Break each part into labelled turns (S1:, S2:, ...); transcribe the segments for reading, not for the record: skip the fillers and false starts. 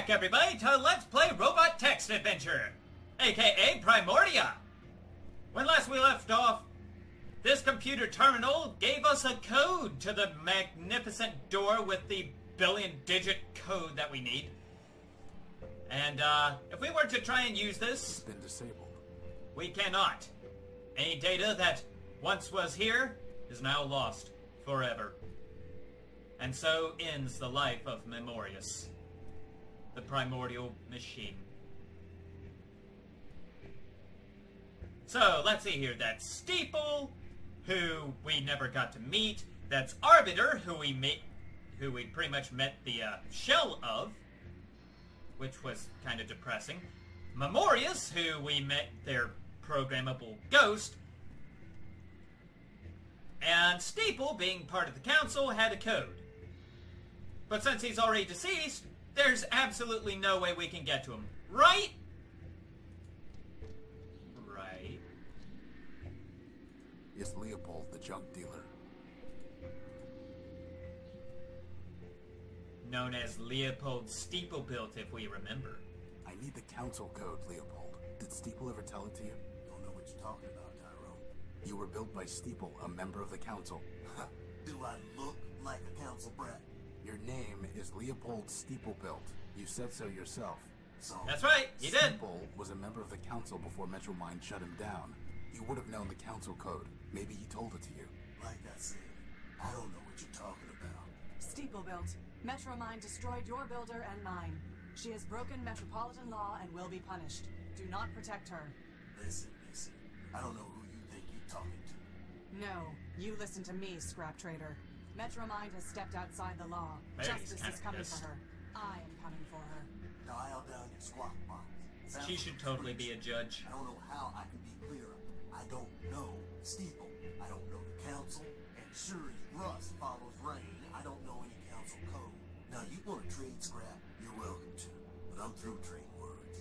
S1: back, everybody, to Let's Play Robot Text Adventure, aka Primordia. When last we left off, this computer terminal gave us a code to the magnificent door with the billion-digit code that we need. And, if we were to try and use this...
S2: It's been disabled.
S1: We cannot. Any data that once was here is now lost forever. And so ends the life of Memorius, the primordial machine. So, let's see here. That's Steeple, who we never got to meet. That's Arbiter, who we pretty much met the shell of, which was kind of depressing. Memorius, who we met their programmable ghost. And Steeple, being part of the council, had a code. But since he's already deceased, there's absolutely no way we can get to him. Right? Right.
S2: It's Leopold, the junk dealer.
S1: Known as Leopold Steeplebuilt, if we remember.
S2: I need the council code, Leopold. Did Steeple ever tell it to you?
S3: Don't know what you're talking about, Tyrone.
S2: You were built by Steeple, a member of the council.
S3: Do I look like a council brat?
S2: Your name is Leopold Steeplebuilt. You said so yourself.
S3: So
S1: That's right, you did.
S2: Steeple was a member of the council before Metromind shut him down. You would have known the council code. Maybe he told it to you.
S3: like I said, I don't know what you're talking about.
S4: Steeplebuilt. Metromind destroyed your builder and mine. She has broken metropolitan law and will be punished. Do not protect her.
S3: Listen. I don't know who you think you're talking to.
S4: No, you listen to me, scrap trader. Metromind has stepped outside the law.
S1: Maybe he's
S4: Justice
S1: kinda
S4: is coming
S1: pissed.
S4: for her. I am coming for her.
S3: Dial down your squawk box. Sounds
S1: She
S3: like
S1: should
S3: a
S1: totally
S3: preach.
S1: be a judge.
S3: I don't know how I can be clearer. I don't know Steeple. I don't know the council. And sure as rust follows rain, I don't know any council code. Now, you want to trade scrap, you're welcome to. But I'm through trading words.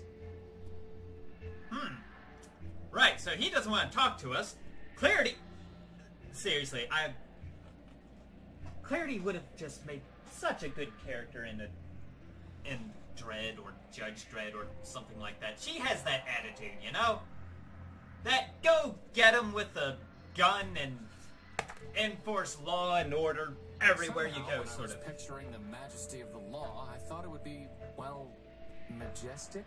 S1: Right, so he doesn't want to talk to us. Clarity... Seriously, Clarity would have just made such a good character in Dredd or Judge Dredd or something like that. She has that attitude, you know? That go get 'em with a gun and enforce law and order everywhere you go,
S5: When
S1: sort
S5: I was
S1: of.
S5: picturing the majesty of the law, I thought it would be, well, majestic?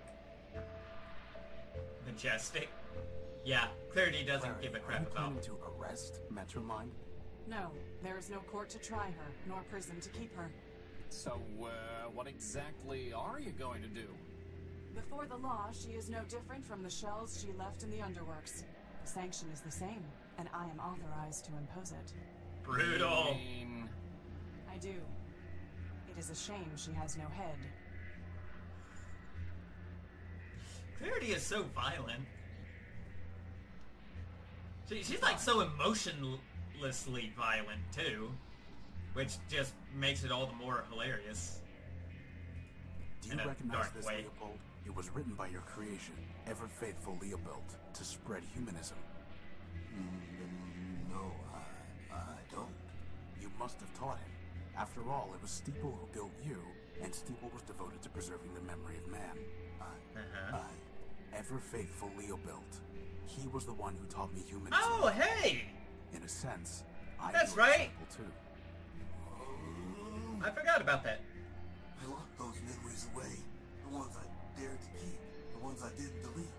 S1: Majestic. Yeah, Clarity doesn't give a
S2: Are you
S1: crap about.
S2: planning to arrest Metromind?
S4: No, there is no court to try her, nor prison to keep her.
S5: So, what exactly are you going to do?
S4: Before the law, she is no different from the shells she left in the underworks. The sanction is the same, and I am authorized to impose it.
S1: Brutal.
S5: I mean,
S4: I do. It is a shame she has no head.
S1: Clarity is so violent. She's like so emotionlessly violent too, which just makes it all the more hilarious.
S2: Do you
S1: In a
S2: recognize
S1: dark
S2: this,
S1: way.
S2: Leopold? It was written by your creation, ever-faithful Leopold, to spread humanism.
S3: No, I don't.
S2: You must have taught him. After all, it was Steeple who built you, and Steeple was devoted to preserving the memory of man. Ever-faithful Leopold. He was the one who taught me humanism.
S1: Oh, hey!
S2: In a sense, I'm
S1: That's
S2: your
S1: right.
S2: disciple too.
S1: I forgot about that.
S3: I locked those memories away. The ones I dared to keep. The ones I didn't delete.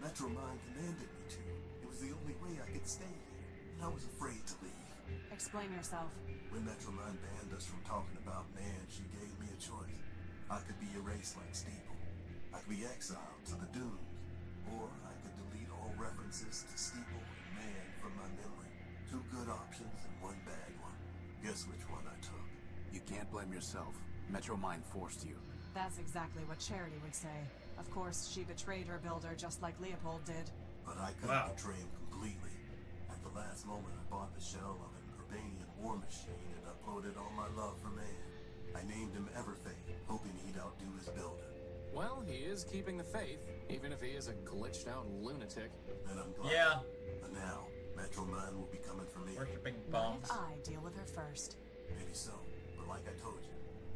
S3: Metromind commanded me to. It was the only way I could stay here. And I was afraid to leave.
S4: Explain yourself.
S3: When Metromind banned us from talking about man, she gave me a choice. I could be erased like Steeple. I could be exiled to the dunes. Or I could delete all references to Steeple and man from my memory. Two good options and one bad one. Guess which one I took.
S2: You can't blame yourself. Metromind forced you.
S4: That's exactly what Charity would say. Of course, she betrayed her builder just like Leopold did.
S3: But I couldn't
S1: Wow.
S3: betray him completely. At the last moment, I bought the shell of an Urbanian war machine and uploaded all my love for man. I named him Everfaith, hoping he'd outdo his builder.
S5: well, he is keeping the faith, even if he is a glitched out lunatic.
S3: And I'm glad.
S1: Yeah.
S3: But now, Metromind will be coming for me.
S1: Worshipping
S4: What
S1: bombs.
S4: if I deal with her first?
S3: Maybe so. But like I told you,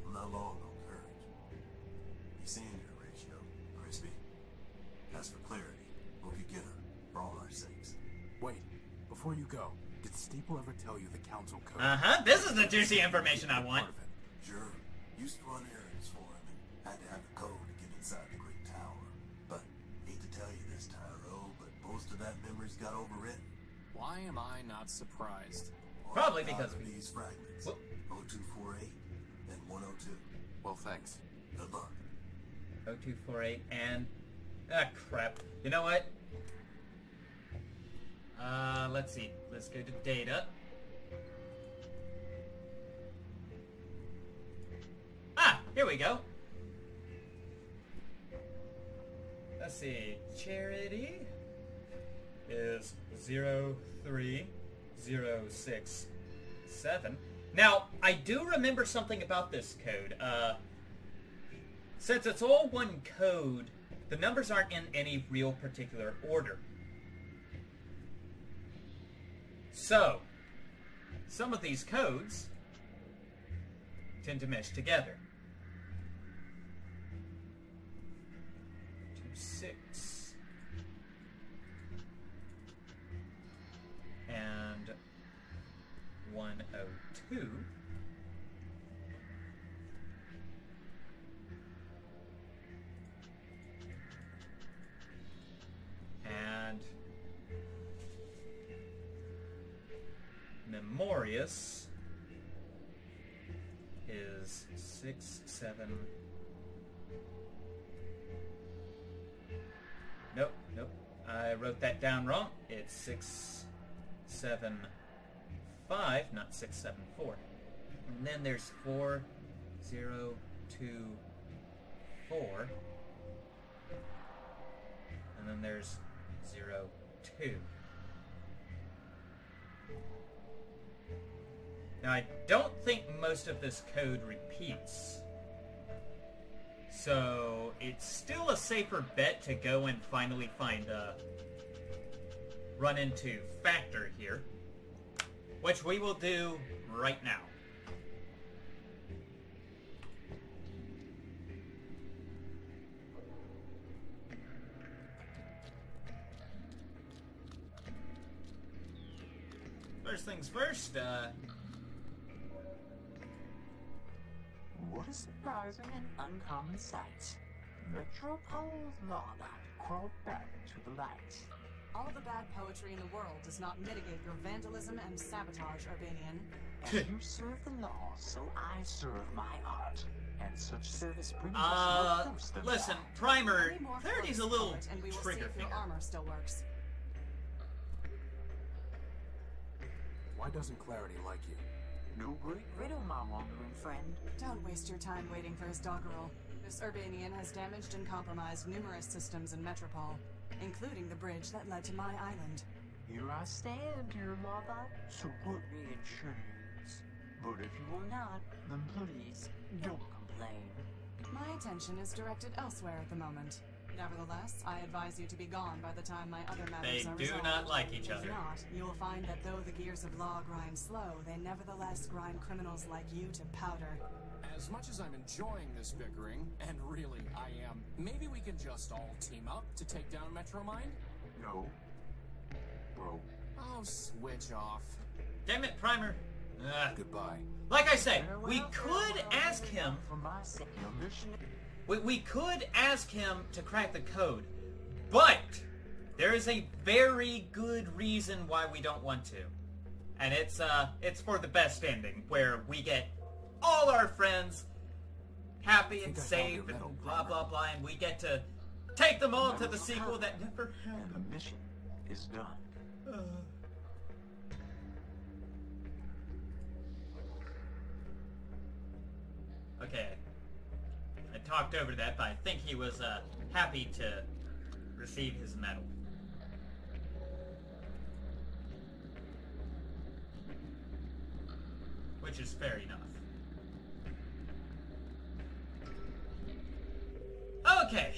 S3: I'm not long on courage. You seem As for clarity, we'll get her, for all our sakes.
S2: Wait, before you go, did Steeple ever tell you the council code?
S1: This is the juicy information I want.
S2: Part of it.
S3: Sure, used to run errands for him and had to have a code to get inside the Great Tower. But, hate to tell you this, Tyro, but most of that memory's got overwritten.
S5: Why am I not surprised?
S1: Probably
S3: On account
S1: because
S3: of these fragments.
S1: Whoop.
S3: 0248 and 102.
S2: Well, thanks.
S3: Good luck.
S1: 0248 and... Ah, crap. You know what? Let's see. Let's go to data. Ah, here we go. Let's see. Charity is 03067. Now, I do remember something about this code. Since it's all one code, the numbers aren't in any real particular order. So, some of these codes tend to mesh together. 26 and 102. And Memorious is 6, 7. Nope. I wrote that down wrong. It's 6, 7, 5, not 6, 7, 4. And then there's 4, 0, 2, 4. And then there's 0, 2. Now, I don't think most of this code repeats. So, it's still a safer bet to go and finally run into Factor here. Which we will do right now. First things first,
S6: What a surprising and uncommon sight. Metropole's lawbound crawled back into the light.
S4: All the bad poetry in the world does not mitigate your vandalism and sabotage, Urbanian.
S6: As you serve the law, so I serve my art. And such service brings us more close than
S1: listen,
S6: that.
S1: Primer,
S4: Any more
S1: 30's a
S4: folks,
S1: little
S4: poet, and we will see
S1: trigger
S4: if your
S1: finger.
S4: armor still works.
S2: Why doesn't Clarity like you?
S6: No great riddle, my wandering friend.
S4: Don't waste your time waiting for his doggerel. This Urbanian has damaged and compromised numerous systems in Metropole, including the bridge that led to my island.
S6: Here I stand, dear lawbot, so put me in chains. But if you will not, then please, don't complain.
S4: My attention is directed elsewhere at the moment. Nevertheless, I advise you to be gone by the time my other matters
S1: They
S4: are
S1: do
S4: resolved.
S1: not like each other.
S4: If not, you will find that though the gears of law grind slow, they nevertheless grind criminals like you to powder.
S5: As much as I'm enjoying this bickering, and really I am, maybe we can just all team up to take down Metromind?
S2: No. Bro.
S5: Oh, switch off.
S1: Damn it, Primer.
S2: Goodbye.
S1: Like I say,
S6: Farewell,
S1: we could
S6: farewell,
S1: ask him.
S6: For my sake, your mission.
S1: We could ask him to crack the code, but there is a very good reason why we don't want to, and it's for the best ending, where we get all our friends happy and
S2: I found
S1: safe
S2: your
S1: and
S2: medal,
S1: blah
S2: Primer.
S1: blah blah, and we get to take them all to the sequel that never
S6: And
S1: happened.
S6: the mission is done.
S1: Okay. I talked over that, but I think he was happy to receive his medal. Which is fair enough. Okay.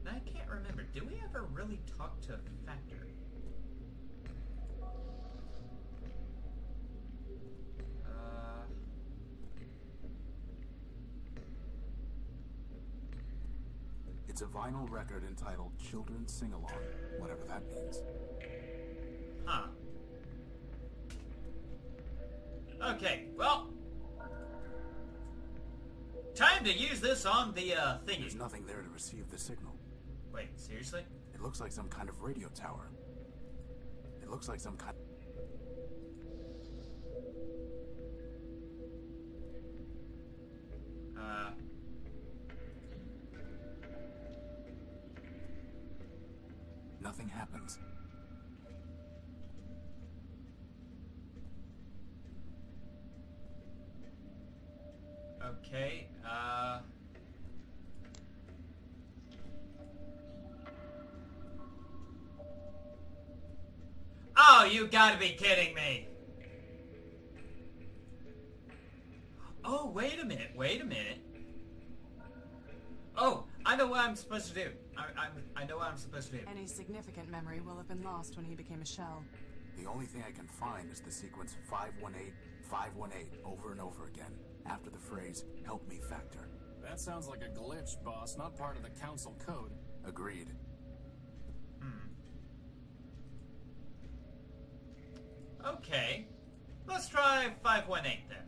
S1: Now, I can't remember. Did we ever really talk to Factor?
S2: It's a vinyl record entitled Children's Sing-Along, whatever that means.
S1: Huh. Okay, well... time to use this on the, thingy.
S2: There's nothing there to receive the signal.
S1: Wait, seriously?
S2: It looks like some kind of radio tower. It looks like some kind... Nothing happens.
S1: Okay, oh, you gotta be kidding me! Oh, wait a minute, wait a minute. Oh, I know what I'm supposed to do. I know what I'm supposed to do.
S4: Any significant memory will have been lost when he became a shell.
S2: The only thing I can find is the sequence 518, 518 over and over again, after the phrase, "Help me, Factor."
S5: That sounds like a glitch, boss, not part of the council code.
S2: Agreed.
S1: Okay, let's try 518 then.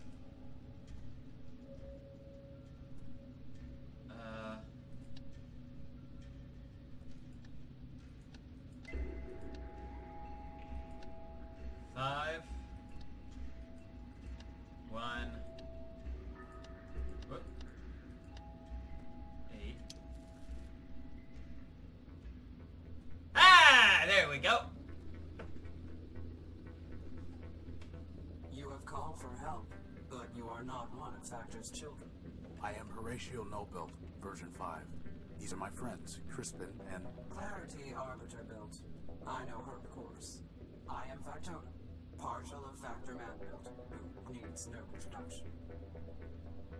S1: Five, one, whoop, 8. Ah, there we go.
S7: You have called for help, but you are not one of Factor's children.
S2: I am Horatio Nobuild, version 5. These are my friends, Crispin and...
S7: Clarity Arbiter built. I know her course. I am Factotum, partial of Factor Man built, who needs no introduction.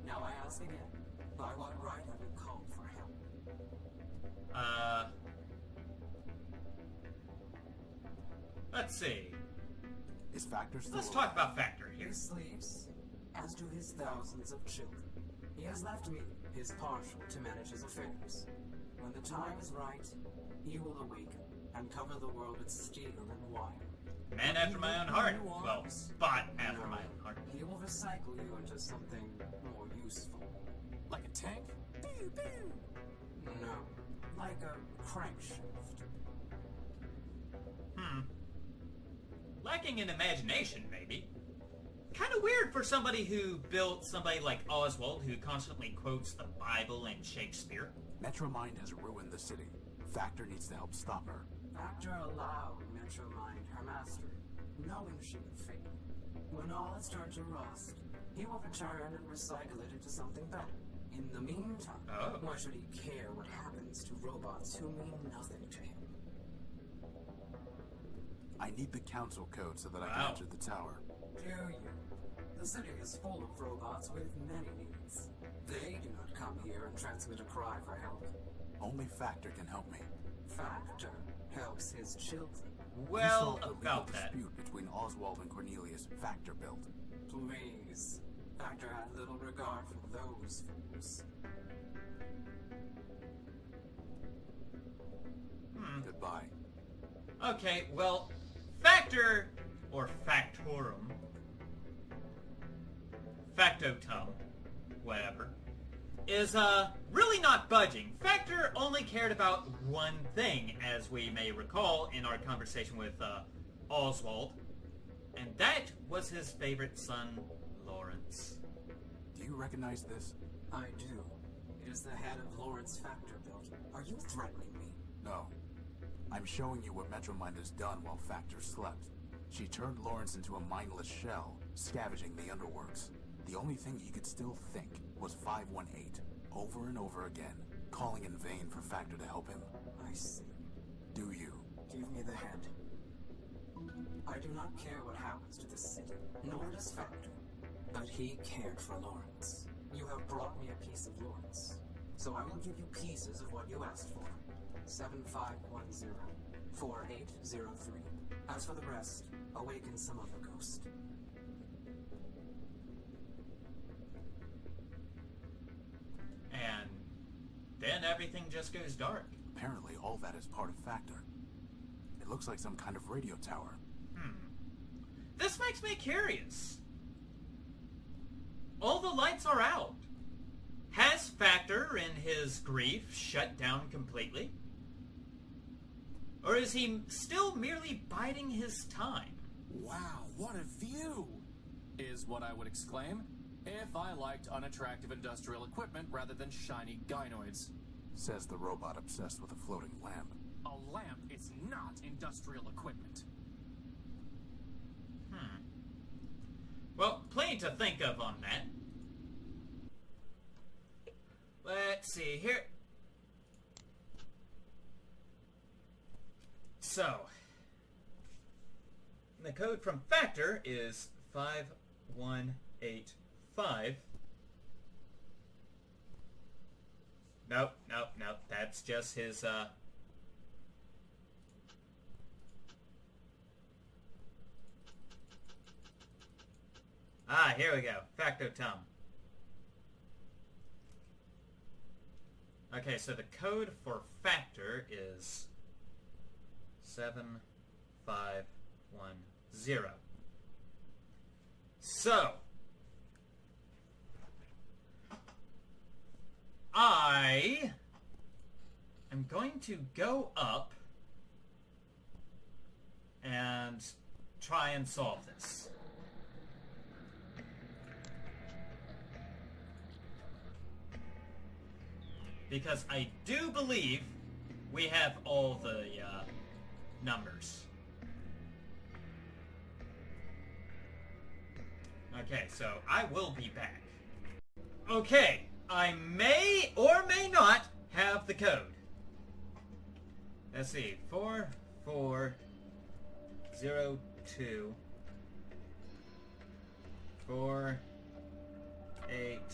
S7: Now I ask again, by what right have you called for help?
S1: Let's see.
S2: Is Factor still
S1: Let's
S2: alive?
S1: talk about Factor here.
S7: He sleeps, as do his thousands of children. He has left me, his partial, to manage his affairs. When the time is right, he will awaken and cover the world with steel and wire.
S1: Man after my own heart. Well, spot after my own heart.
S7: He will recycle you into something more useful.
S5: Like a tank? Pew, pew.
S7: No, like a crankshaft.
S1: Lacking in imagination, maybe. Kind of weird for somebody who built somebody like Oswald, who constantly quotes the Bible and Shakespeare.
S2: Metromind has ruined the city. Factor needs to help stop her.
S7: Factor allowed Metromind her master, knowing she would fail. When all has turned to rust, he will return and recycle it into something better. In the meantime, why should he care what happens to robots who mean nothing to him?
S2: I need the council code so that I can enter the tower.
S7: Do you? The city is full of robots with many needs. They do not come here and transmit a cry for help.
S2: Only Factor can help me.
S7: Factor helps his children.
S1: Well,
S2: We solved the
S1: about
S2: legal
S1: that.
S2: dispute between Oswald and Cornelius. Factor built.
S7: Please. Factor had little regard for those fools.
S2: Goodbye.
S1: Okay, well, Factor, or Factorum, Factotum, whatever, is, really not budging. Factor only cared about one thing, as we may recall in our conversation with, Oswald, and that was his favorite son, Lawrence.
S2: Do you recognize this?
S7: I do. It is the head of Lawrence Factor built. Are you threatening me?
S2: No. I'm showing you what Metromind has done while Factor slept. She turned Lawrence into a mindless shell, scavenging the underworks. The only thing he could still think was 518, over and over again, calling in vain for Factor to help him.
S7: I see.
S2: Do you?
S7: Give me the head. I do not care what happens to this city, nor does Factor. But he cared for Lawrence. You have brought me a piece of Lawrence. So I will give you pieces of what you asked for. 7510 4803. As for the rest, awaken some other ghost.
S1: And then then everything just goes dark.
S2: Apparently all that is part of Factor. It looks like some kind of radio tower.
S1: This makes me curious. All the lights are out. Has Factor, in his grief, shut down completely? Or is he still merely biding his time?
S5: Wow, what a view! Is what I would exclaim if I liked unattractive industrial equipment rather than shiny gynoids.
S2: Says the robot obsessed with a floating lamp.
S5: A lamp is not industrial equipment.
S1: Well, plenty to think of on that. Let's see here. So, the code from Factor is 5185. Nope. That's just his, Ah, here we go. Factotum. Okay, so the code for Factor is 7510. So, I am going to go up and try and solve this. Because I do believe we have all the numbers. Okay, so I will be back. Okay, I may or may not have the code. Let's see, 4402 480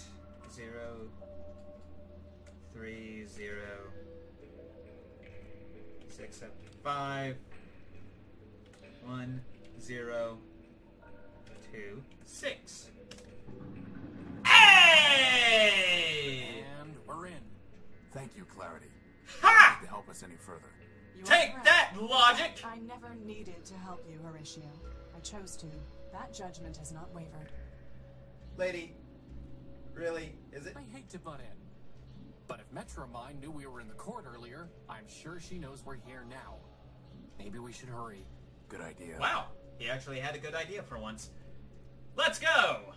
S1: 30 675 1026. Hey!
S5: And we're in.
S2: Thank you, Clarity.
S1: Ha!
S2: To help us any further.
S4: You are
S1: Take
S4: correct.
S1: that, logic!
S4: I never needed to help you, Horatio. I chose to. That judgment has not wavered.
S8: Lady, really, is it?
S5: I hate to butt in, but if Metromind knew we were in the court earlier, I'm sure she knows we're here now. Maybe we should hurry.
S2: Good idea.
S1: Wow, he actually had a good idea for once. Let's go!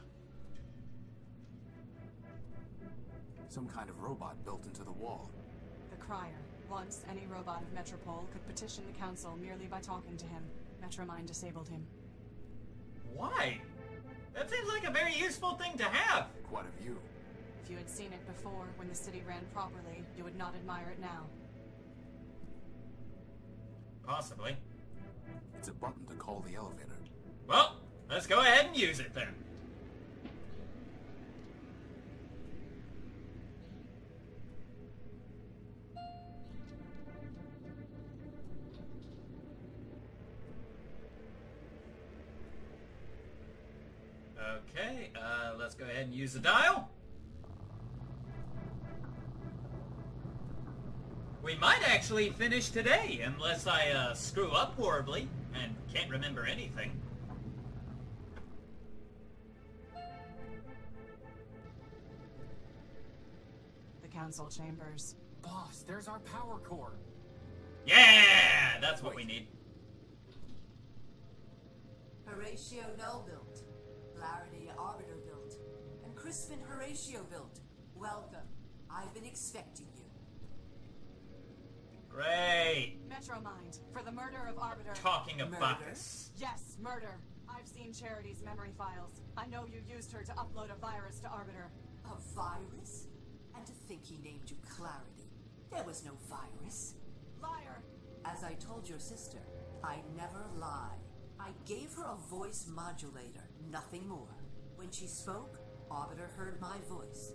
S2: Some kind of robot built into the wall.
S4: The Crier. Once, any robot of Metropole could petition the Council merely by talking to him. Metromind disabled him.
S1: Why? That seems like a very useful thing to have.
S2: Quite a view.
S4: If you had seen it before, when the city ran properly, you would not admire it now.
S1: Possibly.
S2: It's a button to call the elevator.
S1: Well, let's go ahead and use it then. Okay, let's go ahead and use the dial. We might actually finish today, unless I screw up horribly and can't remember anything.
S4: The Council chambers.
S5: Boss, there's our power core.
S1: Yeah, that's what we need.
S9: Horatio Null built, Clarity Arbiter built, and Crispin Horatio built. Welcome. I've been expecting you.
S1: Great.
S4: Metromind, for the murder of Arbiter.
S1: Talking of
S9: Murder?
S1: Bacchus.
S4: Yes, murder. I've seen Charity's memory files. I know you used her to upload a virus to Arbiter.
S9: A virus? And to think he named you Clarity. There was no virus.
S4: Liar!
S9: As I told your sister, I never lie. I gave her a voice modulator, nothing more. When she spoke, Arbiter heard my voice.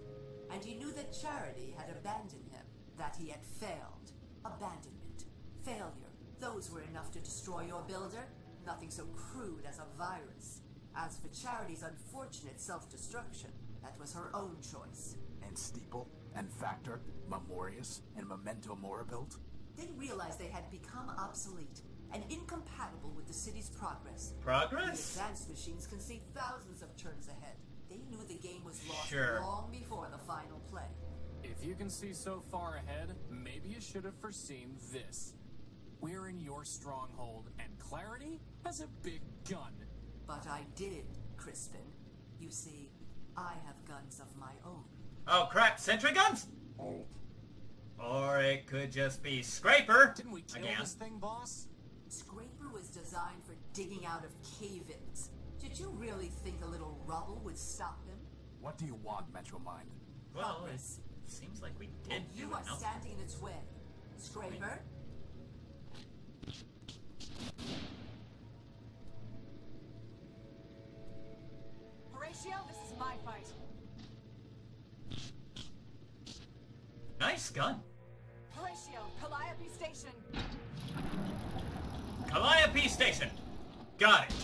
S9: And he knew that Charity had abandoned him, that he had failed. Abandonment, failure, those were enough to destroy your builder. Nothing so crude as a virus. As for Charity's unfortunate self-destruction, that was her own choice.
S2: And Steeple and Factor Memorius and Memento Mora built?
S9: They realized they had become obsolete and incompatible with the city's progress.
S1: Progress?
S9: The advanced machines can see thousands of turns ahead. They knew the game was lost
S1: Sure.
S9: long before the final play.
S5: If you can see so far ahead, maybe you should have foreseen this. We're in your stronghold, and Clarity has a big gun.
S9: But I did, Crispin. You see, I have guns of my own.
S1: Oh crap, sentry guns? Or it could just be Scraper.
S5: Didn't we kill
S1: again.
S5: this thing, boss?
S9: Scraper was designed for digging out of cave-ins. Did you really think a little rubble would stop him?
S2: What do you want, Metromind?
S1: Well,
S9: Progress.
S1: it seems like we did do
S9: You
S1: it.
S9: are
S1: No?
S9: standing in its way. Scraper?
S4: Horatio, this is my fight.
S1: Nice gun.
S4: Horatio, Calliope Station.
S1: Calliope Station. Got it.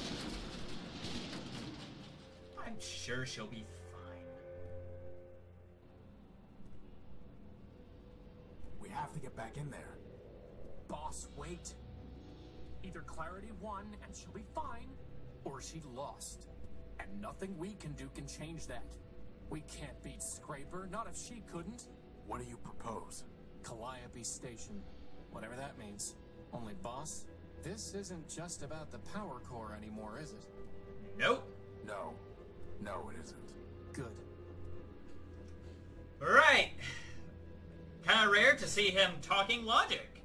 S1: I'm sure she'll be fine.
S2: We have to get back in there.
S5: Boss, wait. Either Clarity won and she'll be fine, or she lost. And nothing we can do can change that. We can't beat Scraper, not if she couldn't.
S2: What do you propose?
S5: Calliope Station. Whatever that means. Only, boss, this isn't just about the power core anymore, is it?
S1: Nope.
S2: No. No, it isn't.
S5: Good.
S1: Right. Kinda rare to see him talking logic.